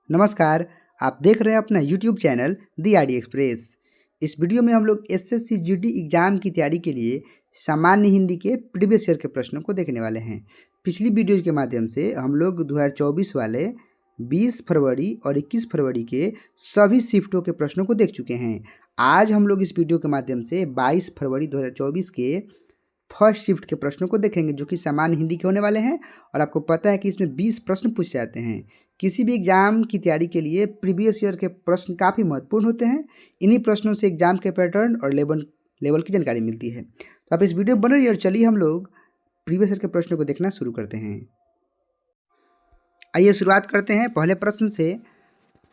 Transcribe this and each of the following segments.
नमस्कार। आप देख रहे हैं अपना यूट्यूब चैनल दी आर डी एक्सप्रेस। इस वीडियो में हम लोग एसएससी जीडी एग्जाम की तैयारी के लिए सामान्य हिंदी के प्रीवियस ईयर के प्रश्नों को देखने वाले हैं। पिछली वीडियोज के माध्यम से हम लोग 2024 वाले 20 फरवरी और 21 फरवरी के सभी शिफ्टों के प्रश्नों को देख चुके हैं। आज हम लोग इस वीडियो के माध्यम से 22 फरवरी 2024 के फर्स्ट शिफ्ट के प्रश्नों को देखेंगे, जो कि सामान्य हिंदी के होने वाले हैं। और आपको पता है कि इसमें 20 प्रश्न पूछे जाते हैं। किसी भी एग्जाम की तैयारी के लिए प्रीवियस ईयर के प्रश्न काफ़ी महत्वपूर्ण होते हैं। इन्हीं प्रश्नों से एग्जाम के पैटर्न और लेवल की जानकारी मिलती है। तो आप इस वीडियो में बने रहिए और चलिए हम लोग प्रीवियस ईयर के प्रश्नों को देखना शुरू करते हैं। आइए शुरुआत करते हैं पहले प्रश्न से।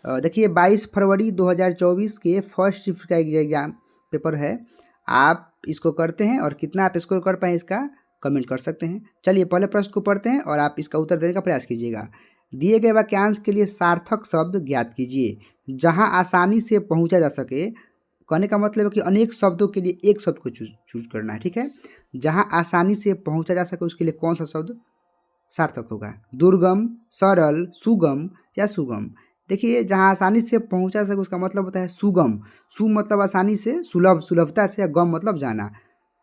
देखिए 22 फरवरी 2024 के फर्स्ट शिफ्ट का एग्जाम पेपर है। आप इसको करते हैं और कितना आप स्कोर कर पाए इसका कमेंट कर सकते हैं। चलिए पहले प्रश्न को पढ़ते हैं और आप इसका उत्तर देने का प्रयास कीजिएगा। दिए गए वाक्यांश के लिए सार्थक शब्द ज्ञात कीजिए। जहां आसानी से पहुंचा जा सके, कहने का मतलब है कि अनेक शब्दों के लिए एक शब्द को चूज करना है। ठीक है, जहां आसानी से पहुंचा जा सके उसके लिए कौन सा शब्द सार्थक होगा? दुर्गम, सरल, सुगम या सुगम। देखिए जहाँ आसानी से पहुंचा सके उसका मतलब होता है सुगम। सु मतलब आसानी से, सुलभ सुलभता से, या गम मतलब जाना।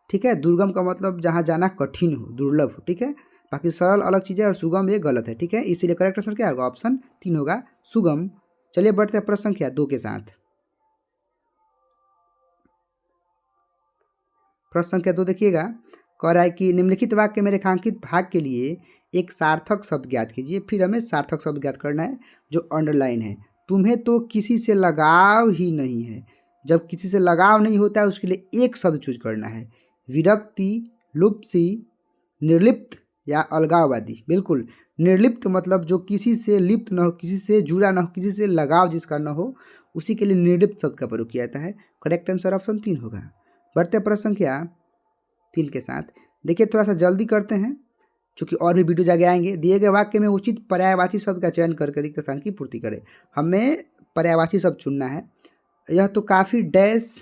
ठीक है, दुर्गम का मतलब जहाँ जाना कठिन हो, दुर्लभ हो। ठीक है, बाकी सरल अलग चीज़ है और सुगम ये गलत है। ठीक है, इसीलिए करेक्ट आंसर क्या होगा? ऑप्शन 3 होगा, सुगम। चलिए बढ़ते हैं प्रश्न संख्या 2 के साथ। प्रश्न संख्या 2 देखिएगा, कह रहा है कि निम्नलिखित वाक्य में रेखांकित भाग के लिए एक सार्थक शब्द ज्ञात कीजिए। फिर हमें सार्थक शब्द ज्ञात करना है जो अंडरलाइन है। तुम्हें तो किसी से लगाव ही नहीं है। जब किसी से लगाव नहीं होता है उसके लिए एक शब्द चूज करना है। विरक्ति, लुप्सी, निर्लिप्त या अलगाववादी। बिल्कुल, निर्लिप्त मतलब जो किसी से लिप्त न हो, किसी से जुड़ा न हो, किसी से लगाव जिसका न हो, उसी के लिए निर्लिप्त शब्द का प्रयोग किया जाता है। करेक्ट आंसर ऑप्शन 3 होगा। बढ़ते प्रश्न संख्या 3 के साथ। देखिए थोड़ा सा जल्दी करते हैं क्योंकि और भी वीडियो आगे आएंगे। दिए गए वाक्य में उचित पर्यायवाची शब्द का चयन कर रिक्त स्थान की पूर्ति करें। हमें पर्यायवाची शब्द चुनना है। यह तो काफ़ी डैश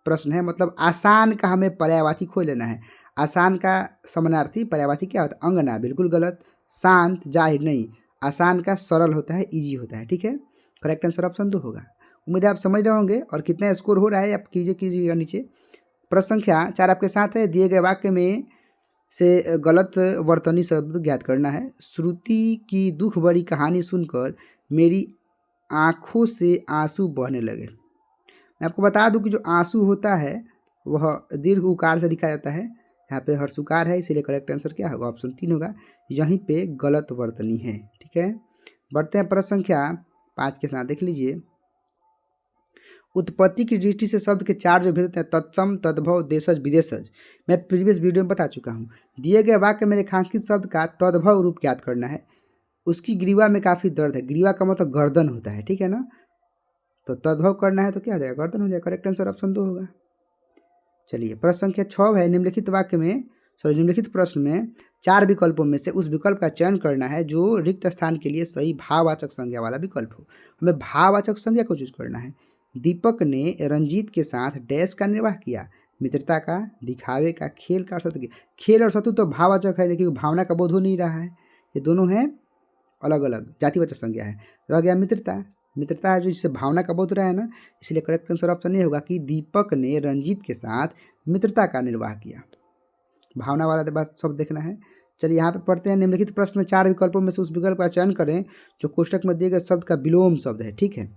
प्रश्न है, मतलब आसान का हमें पर्यायवाची खोज लेना है। आसान का समानार्थी पर्यायवाची क्या होता है? अंगना। बिल्कुल गलत। शांत, जाहिर नहीं। आसान का सरल होता है, ईजी होता है। ठीक है, करेक्ट आंसर ऑप्शन 2 होगा। उम्मीद है आप समझ रहे होंगे। और कितना स्कोर हो रहा है आप कीजिएगा नीचे। प्रश्न संख्या 4 आपके साथ है। दिए गए वाक्य में से गलत वर्तनी शब्द ज्ञात करना है। श्रुति की दुख भरी कहानी सुनकर मेरी आँखों से आंसू बहने लगे। मैं आपको बता दूं कि जो आंसू होता है वह दीर्घ उकार से लिखा जाता है। यहाँ पे हर्षुकार है, इसीलिए करेक्ट आंसर क्या होगा? ऑप्शन 3 होगा। यहीं पे गलत वर्तनी है। ठीक है, बढ़ते हैं प्रश्न संख्या 5 के साथ। देख लीजिए, उत्पत्ति की दृष्टि से शब्द के 4 जो भेद होते हैं, तत्सम, तद्भव, देशज, विदेशज, मैं प्रीवियस वीडियो में बता चुका हूँ। दिए गए वाक्य में रेखांकित शब्द का तद्भव रूप ज्ञात करना है। उसकी ग्रीवा में काफ़ी दर्द है। ग्रीवा का मतलब गर्दन होता है। ठीक है ना, तो तद्भव करना है तो क्या हो जाएगा? गर्दन हो जाएगा। करेक्ट आंसर ऑप्शन 2 होगा। चलिए प्रश्न संख्या 6 है। निम्नलिखित प्रश्न में 4 विकल्पों में से उस विकल्प का चयन करना है जो रिक्त स्थान के लिए सही भाववाचक संज्ञा वाला विकल्प हो। हमें भाववाचक संज्ञा को चूज करना है। दीपक ने रंजीत के साथ डैश का निर्वाह किया। मित्रता का, दिखावे का, खेल का और शत्रु का। खेल और शत्रु तो भाववाचक है, लेकिन भावना का बोध हो नहीं रहा है। ये दोनों हैं अलग अलग, जातिवाचक संज्ञा है। रह गया मित्रता। मित्रता है जो जिससे भावना का बोध रहा है ना, इसलिए करेक्ट आंसर ऑप्शन ये होगा कि दीपक ने रंजीत के साथ मित्रता का निर्वाह किया। भावना वाला बात सब देखना है। चलिए यहाँ पे पढ़ते हैं। निम्नलिखित प्रश्न में 4 विकल्पों में से उस विकल्प का चयन करें जो कोष्टक में दिए गए शब्द का विलोम शब्द है। ठीक है,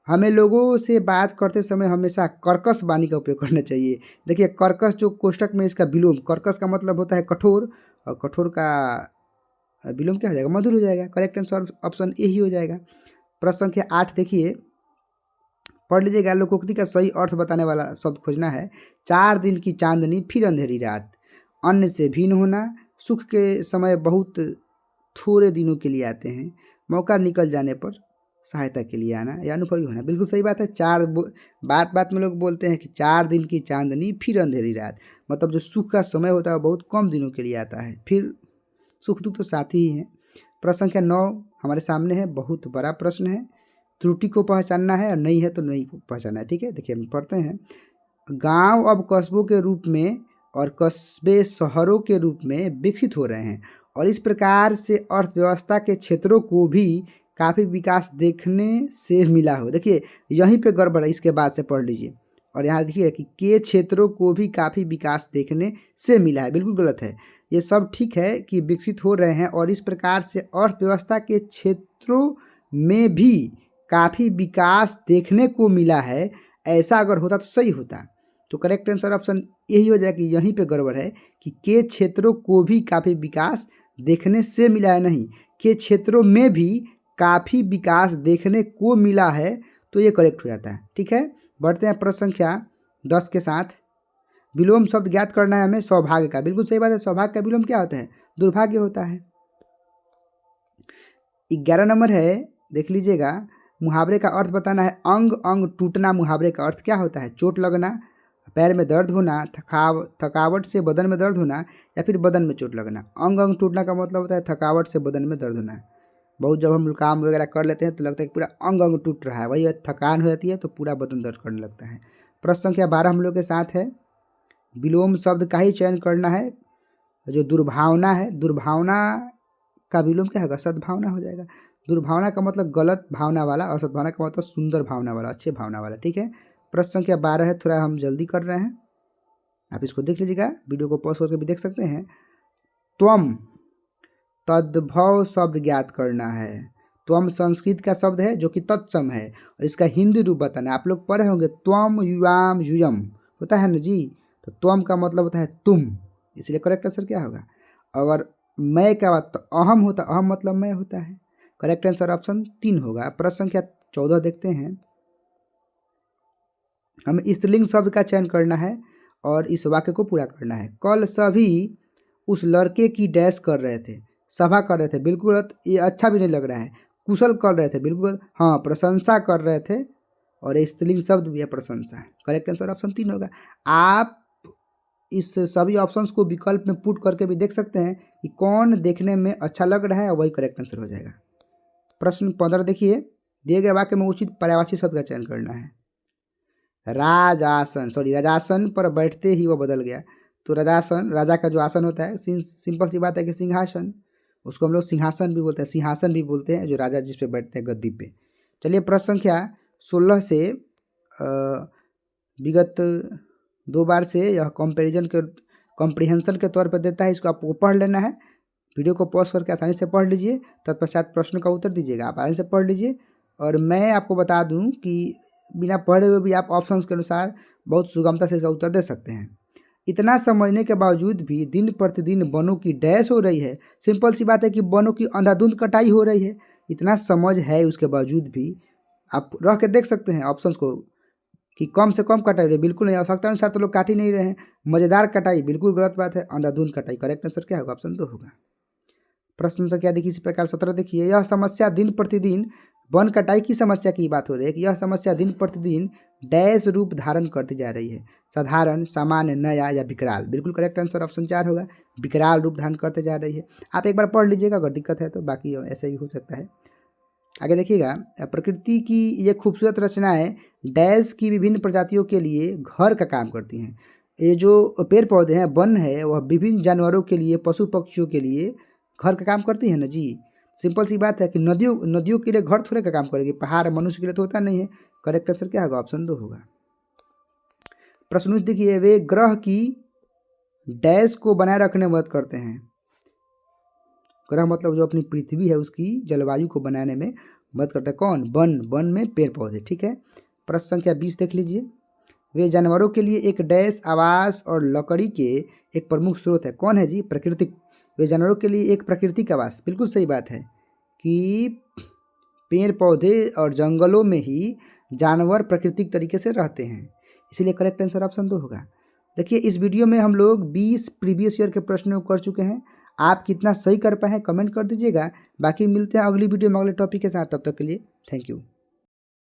हमें लोगों से बात करते समय हमेशा कर्कश वाणी का उपयोग करना चाहिए। देखिए कर्कश जो कोष्टक में इसका विलोम, कर्कश का मतलब होता है कठोर, और कठोर का विलोम क्या हो जाएगा? मधुर हो जाएगा। करेक्ट आंसर ऑप्शन ए ही हो जाएगा। प्रश्न संख्या 8 देखिए, पढ़ लीजिएगा। लोकोक्ति का सही अर्थ बताने वाला शब्द खोजना है। 4 दिन की चांदनी फिर अंधेरी रात। अन्न से भिन्न होना। सुख के समय बहुत थोड़े दिनों के लिए आते हैं। मौका निकल जाने पर सहायता के लिए आना या अनुभवी होना। बिल्कुल सही बात है। बात बात में लोग बोलते हैं कि 4 दिन की चांदनी फिर अंधेरी रात, मतलब जो सुख का समय होता है बहुत कम दिनों के लिए आता है। फिर सुख दुख तो साथ ही हैं। प्रश्न संख्या 9 हमारे सामने है। बहुत बड़ा प्रश्न है। त्रुटि को पहचानना है और नहीं है तो नहीं को पहचानना है। ठीक है, देखिए हम पढ़ते हैं। गांव अब कस्बों के रूप में और कस्बे शहरों के रूप में विकसित हो रहे हैं और इस प्रकार से अर्थव्यवस्था के क्षेत्रों को भी काफ़ी विकास देखने से मिला हो। देखिए यहीं पे गड़बड़ है, इसके बाद से पढ़ लीजिए। और यहाँ देखिए कि के क्षेत्रों को भी काफ़ी विकास देखने से मिला है, बिल्कुल गलत है। ये सब ठीक है कि विकसित हो रहे हैं और इस प्रकार से अर्थव्यवस्था के क्षेत्रों में भी काफ़ी विकास देखने को मिला है, ऐसा अगर होता तो सही होता। तो करेक्ट आंसर ऑप्शन यही हो जाए कि यहीं पे गड़बड़ है कि के क्षेत्रों को भी काफ़ी विकास देखने से मिला है, नहीं के क्षेत्रों में भी काफ़ी विकास देखने को मिला है, तो ये करेक्ट हो जाता है। ठीक है, बढ़ते हैं प्रश्न संख्या 10 के साथ। विलोम शब्द ज्ञात करना है हमें सौभाग्य का। बिल्कुल सही बात है, सौभाग्य का विलोम क्या होता है? दुर्भाग्य होता है। 11 नंबर है, देख लीजिएगा, मुहावरे का अर्थ बताना है। अंग अंग टूटना मुहावरे का अर्थ क्या होता है? चोट लगना, पैर में दर्द होना, थकावट से बदन में दर्द होना, या फिर बदन में चोट लगना। अंग अंग टूटना का मतलब होता है थकावट से बदन में दर्द होना। बहुत जब हम काम वगैरह कर लेते हैं तो लगता है कि पूरा अंग अंग टूट रहा है, वही थकान हो जाती है तो पूरा बदन दर्द करने लगता है। प्रश्न संख्या 12 हम लोग के साथ है। विलोम शब्द का ही चयन करना है। जो दुर्भावना है, दुर्भावना का विलोम क्या होगा? सद्भावना हो जाएगा। दुर्भावना का मतलब गलत भावना वाला और सद्भावना का मतलब सुंदर भावना वाला, अच्छे भावना वाला। ठीक है, प्रश्न संख्या 12 है, थोड़ा हम जल्दी कर रहे हैं, आप इसको देख लीजिएगा, वीडियो को पॉज करके भी देख सकते हैं। त्वम तद्भव शब्द ज्ञात करना है। त्वम संस्कृत का शब्द है जो कि तत्सम है और इसका हिंदी रूप बताना है। आप लोग पढ़े होंगे त्वम युवाम युयम होता है ना जी, तो त्वम का मतलब होता है तुम, इसलिए करेक्ट आंसर क्या होगा? अगर मैं का बात तो अहम होता, अहम मतलब मैं होता है। करेक्ट आंसर ऑप्शन 3 होगा। प्रश्न संख्या 14 देखते हैं। हमें स्त्रीलिंग शब्द का चयन करना है और इस वाक्य को पूरा करना है। कल सभी उस लड़के की डैश कर रहे थे, सभा कर रहे थे, बिल्कुल ये अच्छा भी नहीं लग रहा है। कुशल कर रहे थे, बिल्कुल हाँ, प्रशंसा कर रहे थे, और स्त्रीलिंग शब्द भी है प्रशंसा। करेक्ट आंसर ऑप्शन 3 होगा। आप इस सभी ऑप्शंस को विकल्प में पुट करके भी देख सकते हैं कि कौन देखने में अच्छा लग रहा है, वही करेक्ट आंसर हो जाएगा। प्रश्न 15 देखिए, दिए गए वाक्य में उचित पर्यायवाची शब्द का चयन करना है। राजासन पर बैठते ही वह बदल गया। तो राजासन, राजा का जो आसन होता है, सिंपल सी बात है कि सिंहासन, उसको हम लोग सिंहासन भी बोलते हैं, सिंहासन भी बोलते हैं, जो राजा जिस पे बैठते हैं गद्दी पे। चलिए प्रश्न संख्या 16 से विगत 2 बार से यह कॉम्प्रिहेंशन के तौर पर देता है, इसको आपको पढ़ लेना है। वीडियो को पॉज करके आसानी से पढ़ लीजिए, तत्पश्चात प्रश्न का उत्तर दीजिएगा। आप आसानी से पढ़ लीजिए, और मैं आपको बता दूं कि बिना पढ़े हुए भी आप ऑप्शंस के अनुसार बहुत सुगमता से इसका उत्तर दे सकते हैं। इतना समझने के बावजूद भी दिन प्रतिदिन वनों की डैश हो रही है। सिंपल सी बात है कि वनों की अंधाधुंध कटाई हो रही है। इतना समझ है उसके बावजूद भी आप रह के देख सकते हैं ऑप्शंस को कि कम से कम कटाई रही, बिल्कुल नहीं, आवश्यकता अनुसार तो लोग काट ही नहीं रहे हैं। मज़ेदार कटाई, बिल्कुल गलत बात है। अंधाधुंध कटाई, करेक्ट आंसर क्या होगा? ऑप्शन 2 होगा। प्रश्न संख्या देखिए इसी प्रकार 17 देखिए, यह समस्या दिन प्रतिदिन वन कटाई की समस्या की बात हो रही है कि यह समस्या दिन प्रतिदिन डैश रूप धारण करती जा रही है। साधारण, सामान्य, नया या विकराल। बिल्कुल करेक्ट आंसर ऑप्शन 4 होगा, विकराल रूप धारण करते जा रही है। आप एक बार पढ़ लीजिएगा, अगर दिक्कत है तो, बाकी ऐसे भी हो सकता है। आगे देखिएगा, प्रकृति की ये खूबसूरत रचनाएं डैश की विभिन्न प्रजातियों के लिए घर का काम करती हैं। ये जो पेड़ पौधे हैं, वन है, वह विभिन्न जानवरों के लिए, पशु पक्षियों के लिए घर का काम करती है ना जी। सिंपल सी बात है कि नदियों के लिए घर थोड़े का काम करेगी, पहाड़ मनुष्य के लिए तो होता नहीं है। करेक्ट आंसर क्या होगा? ऑप्शन 2 होगा। प्रश्न देखिए, वे ग्रह की डैश को बनाए रखने में मदद करते हैं। ग्रह मतलब जो अपनी पृथ्वी है उसकी जलवायु को बनाने में मदद करता है। कौन? वन, वन में पेड़ पौधे। ठीक है, प्रश्न संख्या 20 देख लीजिए, वे जानवरों के लिए एक डैश आवास और लकड़ी के एक प्रमुख स्रोत है। कौन है जी? प्राकृतिक। वे जानवरों के लिए एक प्राकृतिक आवास, बिल्कुल सही बात है कि पेड़ पौधे और जंगलों में ही जानवर प्राकृतिक तरीके से रहते हैं, इसीलिए करेक्ट आंसर ऑप्शन 2 होगा। देखिए इस वीडियो में हम लोग 20 प्रीवियस ईयर के प्रश्नों कर चुके हैं। आप कितना सही कर पाए हैं कमेंट कर दीजिएगा। बाकी मिलते हैं अगली वीडियो में अगले टॉपिक के साथ, तब तक के लिए थैंक यू।